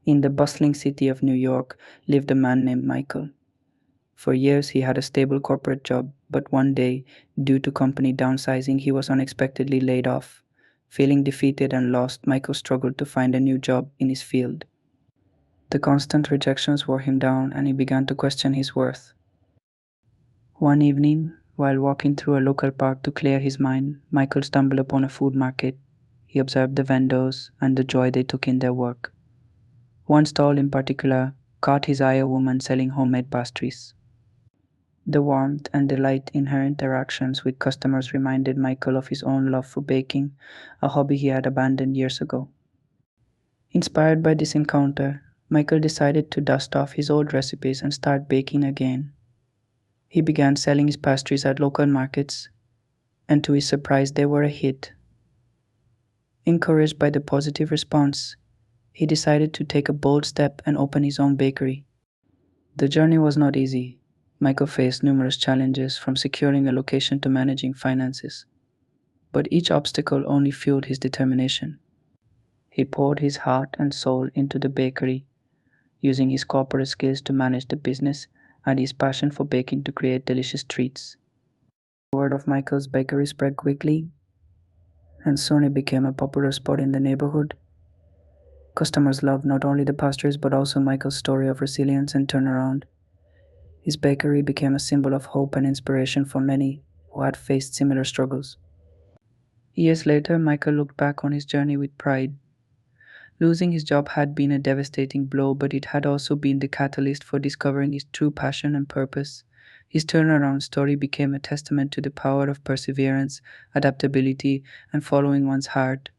In the bustling city of New York lived a man named Michael. For years, he had a stable corporate job, but one day, due to company downsizing, he was unexpectedly laid off. Feeling defeated and lost, Michael struggled to find a new job in his field. The constant rejections wore him down, and he began to question his worth. One evening, while walking through a local park to clear his mind, Michael stumbled upon a food market. He observed the vendors and the joy they took in their work. One stall in particular caught his eye, a woman selling homemade pastries. The warmth and delight in her interactions with customers reminded Michael of his own love for baking, a hobby he had abandoned years ago. Inspired by this encounter, Michael decided to dust off his old recipes and start baking again. He began selling his pastries at local markets, and to his surprise, they were a hit. Encouraged by the positive response, he decided to take a bold step and open his own bakery. The journey was not easy. Michael faced numerous challenges, from securing a location to managing finances. But each obstacle only fueled his determination. He poured his heart and soul into the bakery, using his corporate skills to manage the business and his passion for baking to create delicious treats. The word of Michael's bakery spread quickly, and soon it became a popular spot in the neighborhood. Customers loved not only the pastries but also Michael's story of resilience and turnaround. His bakery became a symbol of hope and inspiration for many who had faced similar struggles. Years later, Michael looked back on his journey with pride. Losing his job had been a devastating blow, but it had also been the catalyst for discovering his true passion and purpose. His turnaround story became a testament to the power of perseverance, adaptability, and following one's heart.